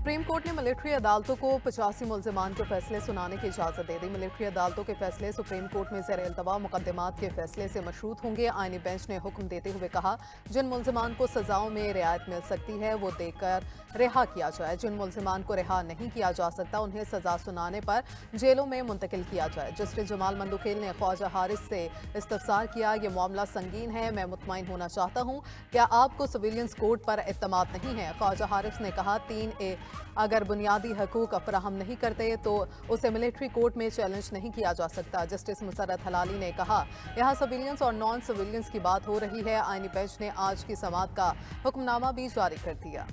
Supreme court ने military अदालतों को 85 मुल्जिमान के फैसले सुनाने की इजाजत दे दी। मिलिट्री अदालतों के फैसले सुप्रीम कोर्ट में ज़ेर इल्तवा मुकदमात के फैसले से मशरूत होंगे। आईनी बेंच ने हुक्म देते हुए कहा, जिन मुल्जिमान को सजाओं में रियायत मिल सकती है वो देकर रिहा किया जाए। जिन मुल्जिमान को रिहा नहीं किया जा सकता उन्हें सजा सुनाने पर जेलों में मुंतकिल किया जाए। जस्टिस जमाल मंदुखेल ने ख्वाजा हारिस से इस्तफसार किया, ये मामला संगीन है, मैं मुतमईन होना चाहता हूँ, क्या आपको सिविलियंस कोड पर इत्तमाद नहीं है? ख्वाजा हारिस ने कहा, 3A अगर बुनियादी हकूक फराहम नहीं करते तो उसे मिलिट्री कोर्ट में चैलेंज नहीं किया जा सकता। जस्टिस मुसर्रत हलाली ने कहा, यहाँ सिविलियंस और नॉन सिविलियंस की बात हो रही है। आईनी बेंच ने आज की समाअत का हुक्मनामा भी जारी कर दिया।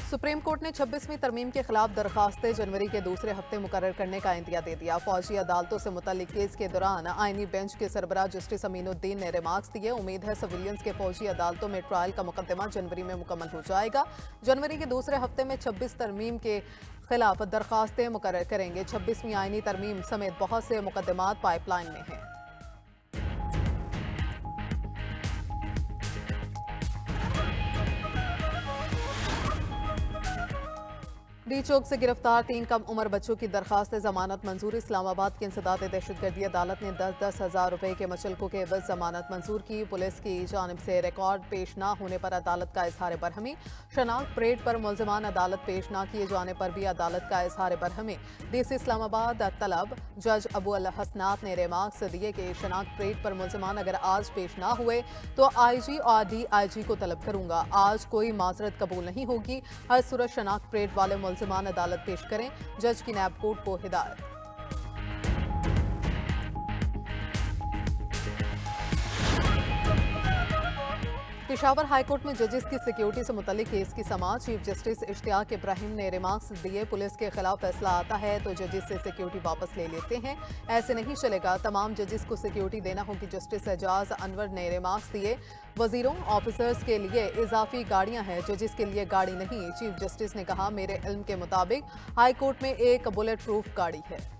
सुप्रीम कोर्ट ने 26वीं तरमीम के खिलाफ दरखास्तें जनवरी के दूसरे हफ्ते मुकर्रर करने का इंदिया दे दिया। फौजी अदालतों से मुतल्लिक केस के दौरान आईनी बेंच के सरबराह जस्टिस अमीनुद्दीन ने रिमार्क्स दिए। उम्मीद है सिविलियंस के फौजी अदालतों में ट्रायल का मुकदमा जनवरी में मुकम्मल हो जाएगा। जनवरी के दूसरे हफ्ते में 26 तरमीम के खिलाफ दरखास्तें मुकर्रर करेंगे। 26वीं आईनी तरमीम समेत बहुत से मुकदमात पाइपलाइन में हैं। डी चौक से गिरफ्तार 3 कम उम्र बच्चों की दरखास्त जमानत मंजूर। इस्लामाबाद की इंसदाद दहशतगर्दी अदालत ने 10-10 हज़ार रुपए के मचलकों के एवज जमानत मंजूर की। पुलिस की जानिब से रिकॉर्ड पेश न होने पर अदालत का इजहार बरहमी। शनाख्त परेड पर मुल्जिमान अदालत पेश न किए जाने पर भी अदालत का इजहार बरहमी। DC इस्लामाबाद तलब जज अबू अल हसनात ने रिमार्क्स दिए कि शनाख्त परेड पर मुल्जिमान अगर आज पेश न हुए तो IG और DIG को तलब करूंगा। आज कोई माजरत कबूल नहीं होगी। हर सूरत शनाख्त परेड वाले मुल्जिमान अदालत पेश करें। जज की नैब कोर्ट को हिदायत। पेशावर हाईकोर्ट में जजेस की सिक्योरिटी से मुतल्लिक केस की समाअत। चीफ जस्टिस इश्तियाक इब्राहिम ने रिमार्क्स दिए, पुलिस के खिलाफ फैसला आता है तो जजेस से सिक्योरिटी वापस ले लेते हैं, ऐसे नहीं चलेगा, तमाम जजेस को सिक्योरिटी देना होगी। जस्टिस एजाज अनवर ने रिमार्क्स दिए, वजीरों ऑफिसर्स के लिए इजाफी गाड़ियां हैं, जजेस के लिए गाड़ी नहीं। चीफ जस्टिस ने कहा, मेरे इल्म के मुताबिक हाईकोर्ट में एक बुलेट प्रूफ गाड़ी है।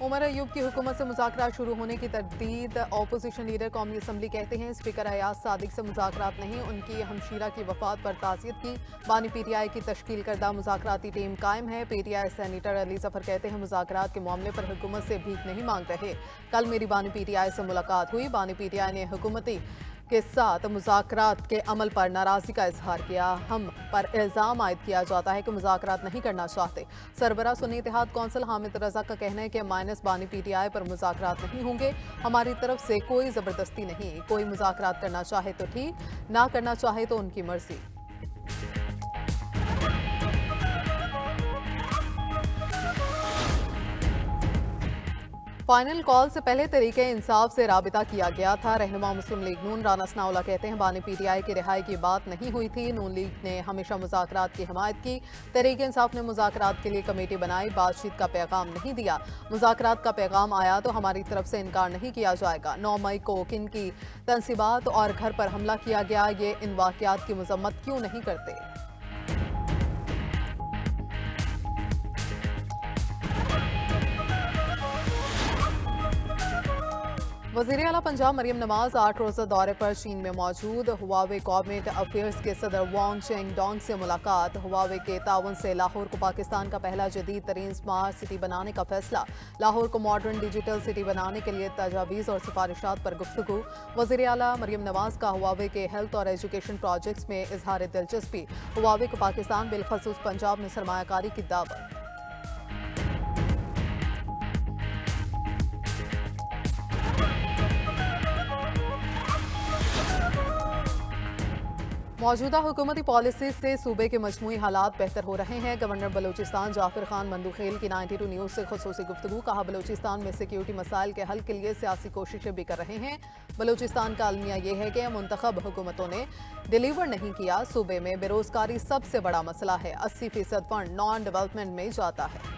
उमर अयूब की हुकूमत से मुज़ाकरात शुरू होने की तरदीद। अपोजिशन लीडर कौमी असम्बली कहते हैं स्पीकर अयाज सादिक से मुज़ाकरात नहीं, उनकी हमशीरा की वफात पर ताज़ियत की। बानी PTI की तश्कील करदा मुज़ाकराती टीम कायम है। PTI सेनेटर अली जफर कहते हैं मुज़ाकरात के मामले पर हुकूमत से भीख नहीं मांग रहे। कल मेरी बानी PTI से मुलाकात हुई। बानी PTI ने हुकूमती के साथ मुज़ाकरात के अमल पर नाराज़गी का इजहार किया। हम पर इल्ज़ाम आयद किया जाता है कि मुज़ाकरात नहीं करना चाहते। सरबराह सुन्नी इत्तेहाद कौंसिल हामिद रजा का कहना है कि माइनस बानी PTI पर मुज़ाकरात नहीं होंगे। हमारी तरफ से कोई ज़बरदस्ती नहीं, कोई मुज़ाकरात करना चाहे तो ठीक, ना करना चाहे तो उनकी मर्जी। फाइनल कॉल से पहले तरीके इंसाफ से राबिता किया गया था। रहनुमा मुस्लिम लीग नून राना सनाउल्लाह कहते हैं बानी PTI की रिहाई की बात नहीं हुई थी। नून लीग ने हमेशा मुज़ाकरात की हिमायत की। तरीके इंसाफ ने मुज़ाकरात के लिए कमेटी बनाई, बातचीत का पैगाम नहीं दिया। मुज़ाकरात का पैगाम आया तो हमारी तरफ से इनकार नहीं किया जाएगा। 9 मई को किन की तनसीबात और घर पर हमला किया गया, ये इन वाक़यात की मजम्मत क्यों नहीं करते? वज़ीर आला पंजाब मरियम नवाज 8 रोज़ा दौरे पर चीन में मौजूद। हुआवे गवर्नमेंट अफेयर्स के सदर वांग चेंगडोंग से मुलाकात। हुआवे के ताउन से लाहौर को पाकिस्तान का पहला जदीद तरीन स्मार्ट सिटी बनाने का फैसला। लाहौर को मॉडर्न डिजिटल सिटी बनाने के लिए तजावीज़ और सिफारिशात पर गुफ्तगू। वज़ीर आला मरियम नवाज का हुआवे के हेल्थ और एजुकेशन प्रोजेक्ट्स में इजहार दिलचस्पी। हुआवे को पाकिस्तान बिलखसूस पंजाब में सरमायाकारी की दावत। मौजूदा हुकूमती पॉलिसी से सूबे के मजमूई हालात बेहतर हो रहे हैं। गवर्नर बलूचिस्तान जाफिर खान मंदुखेल की 92 न्यूज़ से खुसूसी गुफ्तगू। कहा, बलूचिस्तान में सिक्योरिटी मसाइल के हल के लिए सियासी कोशिशें भी कर रहे हैं। बलूचिस्तान का अलमिया ये है कि मुंतखब हुकूमतों ने डिलीवर नहीं किया। सूबे में बेरोजगारी सबसे बड़ा मसला है। 80% फंड नॉन डेवलपमेंट में जाता है।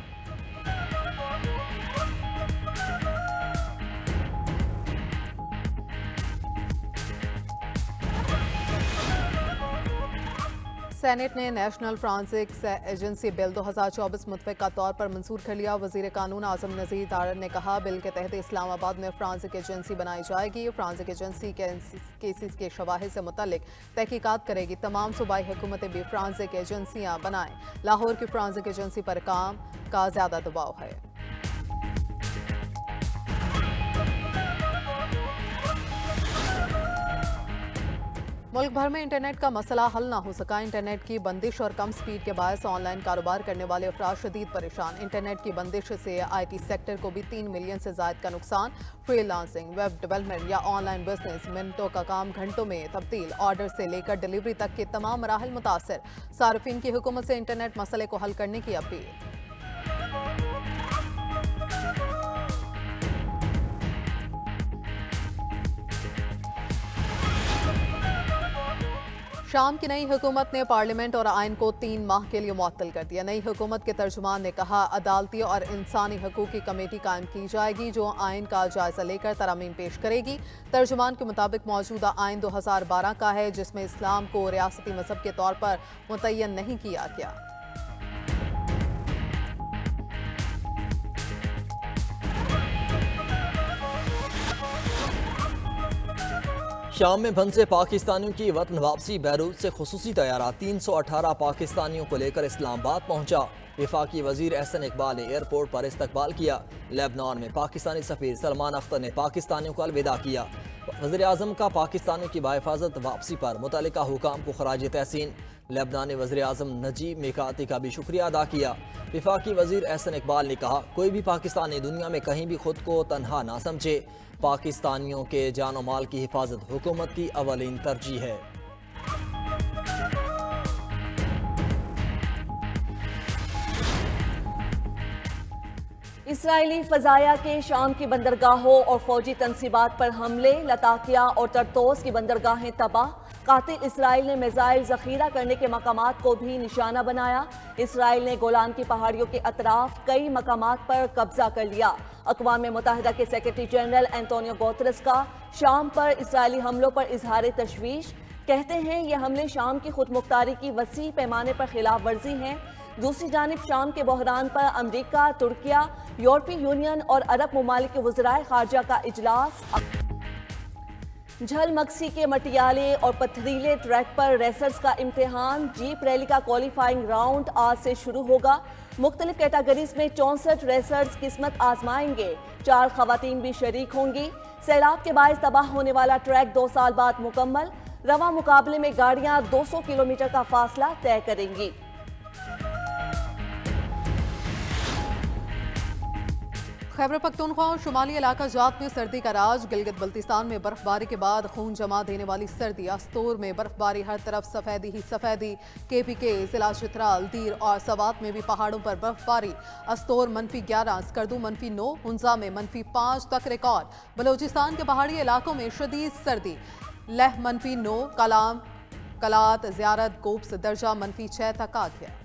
सेनेट ने नेशनल फ्रांसिक्स एजेंसी बिल 2024 मुतफ़िक़ा तौर पर मंजूर कर लिया। वज़ीर कानून आज़म नज़ीर तारड़ ने कहा, बिल के तहत इस्लामाबाद में फ्रांसिक एजेंसी बनाई जाएगी। फ्रांसिक एजेंसी केसेस के शवाहिद से मुतल्लिक तहकीकात करेगी। तमाम सूबाई हुकूमतें भी फ्रांसिक एजेंसियाँ बनाएं। लाहौर की फ्रांसिक एजेंसी पर काम का ज़्यादा दबाव है। मुल्क भर में इंटरनेट का मसला हल ना हो सका। इंटरनेट की बंदिश और कम स्पीड के बायस ऑनलाइन कारोबार करने वाले अफराद शदीद परेशान। इंटरनेट की बंदिश से IT सेक्टर को भी 3 मिलियन से ज़ायद का नुकसान। फ्रीलांसिंग, वेब डेवलपमेंट या ऑनलाइन बिजनेस, मिनटों का काम घंटों में तब्दील। ऑर्डर से लेकर डिलीवरी तक के तमाम मराहिल मुतासर। सार्फिन की हुकूमत से इंटरनेट मसले को हल करने की अपील। शाम की नई हुकूमत ने पार्लियामेंट और आइन को 3 माह के लिए मुअत्तल कर दिया। नई हुकूमत के तर्जुमान ने कहा, अदालती और इंसानी हकूक की कमेटी कायम की जाएगी जो आइन का जायजा लेकर तरमीम पेश करेगी। तर्जुमान के मुताबिक मौजूदा आइन 2012 का है, जिसमें इस्लाम को रियासती मजहब के तौर पर मुतय्यन नहीं किया गया। शाम में फंसे पाकिस्तानियों की वतन वापसी। बैरूत से खुसूसी तैयारा 318 पाकिस्तानियों को लेकर इस्लामाबाद पहुंचा। वफाकी वजीर एहसन इकबाल ने एयरपोर्ट पर इस्तकबाल किया। लेबनान में पाकिस्तानी सफीर सलमान अख्तर ने पाकिस्तानियों को अलविदा किया। वज़ीर आज़म का पाकिस्तानियों की बाहिफाजत वापसी पर मुतल्लिका हुकाम को खराज तहसीन। लेबनानी वज़ीर आज़म नजीब मिकाती का भी शुक्रिया अदा किया। वफाकी वजीर एहसन इकबाल ने कहा, कोई भी पाकिस्तानी दुनिया में कहीं भी खुद को तनहा ना समझे। पाकिस्तानियों के जानो माल की हिफाजत हुकूमत की अवलीन तरजीह है। इसराइली फजाया के शाम की बंदरगाहों और फौजी तनसीबात पर हमले। लताकिया और तरतोस की बंदरगाहें तबाह। कातिल इसराइल ने मिसाइल जखीरा करने के मकामात को भी निशाना बनाया। इसराइल ने गोलान की पहाड़ियों के अतराफ कई मकामात पर कब्जा कर लिया। अक़वाम मुत्तहिदा के सेक्रेटरी जनरल एंटोनियो गुतेरेस का शाम पर इसराइली हमलों पर इजहार तशवीश। कहते हैं ये हमले शाम की खुद मुख्तारी की वसी पैमाने पर खिलाफ वर्जी हैं। दूसरी जानिब शाम के बहरान पर अमरीका, तुर्किया, यूरोपीय यूनियन और अरब ममालिक के वज़राए खारजा का इजलास। झलमक्सी के मटियाले और पथरीले ट्रैक पर रेसर्स का इम्तिहान। जीप रैली का क्वालिफाइंग राउंड आज से शुरू होगा। मुख्तलिफ कैटेगरीज में 64 रेसर्स किस्मत आजमाएंगे। 4 खवातीन भी शरीक होंगी। सैलाब के बायस तबाह होने वाला ट्रैक 2 साल बाद मुकम्मल। रवा मुकाबले में गाड़ियां 200 किलोमीटर का फासला तय करेंगी। खैबर पख्तूनख्वा और शुमाली इलाका जात में सर्दी का राज। गिलगित बल्तिस्तान में बर्फबारी के बाद खून जमा देने वाली सर्दी। अस्तूर में बर्फबारी, हर तरफ सफेदी ही सफेदी। KPK, जिला चित्राल, दीर और सवात में भी पहाड़ों पर बर्फबारी। अस्तूर -11, स्कर्दू -9, हुंजा में -5 तक रिकॉर्ड। बलोचिस्तान के पहाड़ी इलाकों में शदीद सर्दी। लह -9, कलाम, कलात, ज़ियारत, कोप्स दर्जा -6 तक आ गया।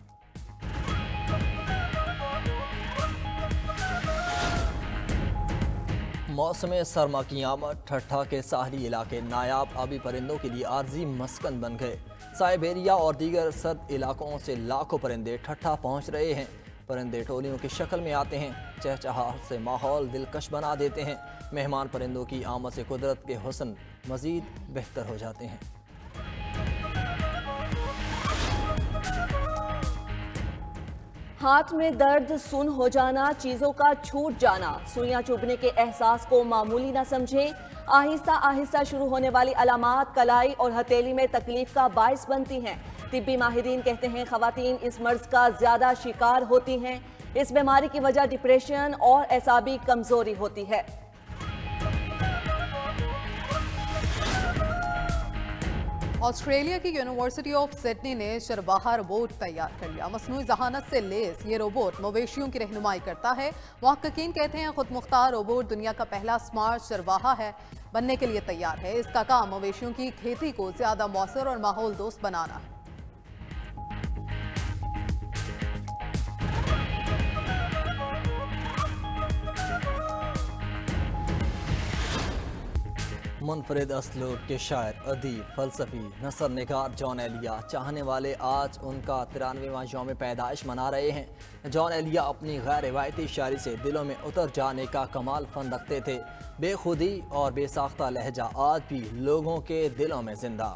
मौसम सरमा की आमद। ठट्ठा के साहली इलाके नायाब आबी परिंदों के लिए आर्जी मस्कन बन गए। साइबेरिया और दीगर सर्द इलाकों से लाखों परिंदे ठट्ठा पहुंच रहे हैं। परिंदे टोलियों की शक्ल में आते हैं। चहचहाहट से माहौल दिलकश बना देते हैं। मेहमान परिंदों की आमद से कुदरत के हुस्न मजीद बेहतर हो जाते हैं। हाथ में दर्द, सुन हो जाना, चीजों का छूट जाना, सुइयां चुभने के एहसास को मामूली ना समझें। आहिस्ता आहिस्ता शुरू होने वाली अलामात कलाई और हथेली में तकलीफ का बायस बनती हैं। तिब्बी माहिरीन कहते हैं खवातीन इस मर्ज का ज्यादा शिकार होती हैं। इस बीमारी की वजह डिप्रेशन और एसाबी कमजोरी होती है। ऑस्ट्रेलिया की यूनिवर्सिटी ऑफ सिडनी ने चरवाहा रोबोट तैयार कर लिया। मसनूई जहानत से लेस ये रोबोट मवेशियों की रहनुमाई करता है। मुहक्किकीन कहते हैं खुद मुख्तार रोबोट दुनिया का पहला स्मार्ट चरवाहा है, बनने के लिए तैयार है। इसका काम मवेशियों की खेती को ज्यादा मौसर और माहौल दोस्त बनाना है। मुनफरिद असलूब के शायर, अदीब, फलसफी, नसर निगार जॉन एलिया चाहने वाले आज उनका 93वां यौम पैदाइश मना रहे हैं। जॉन एलिया अपनी गैर रिवायती शायरी से दिलों में उतर जाने का कमाल फन रखते थे। बेखुदी और बेसाख्ता लहजा आज भी लोगों के दिलों में जिंदा।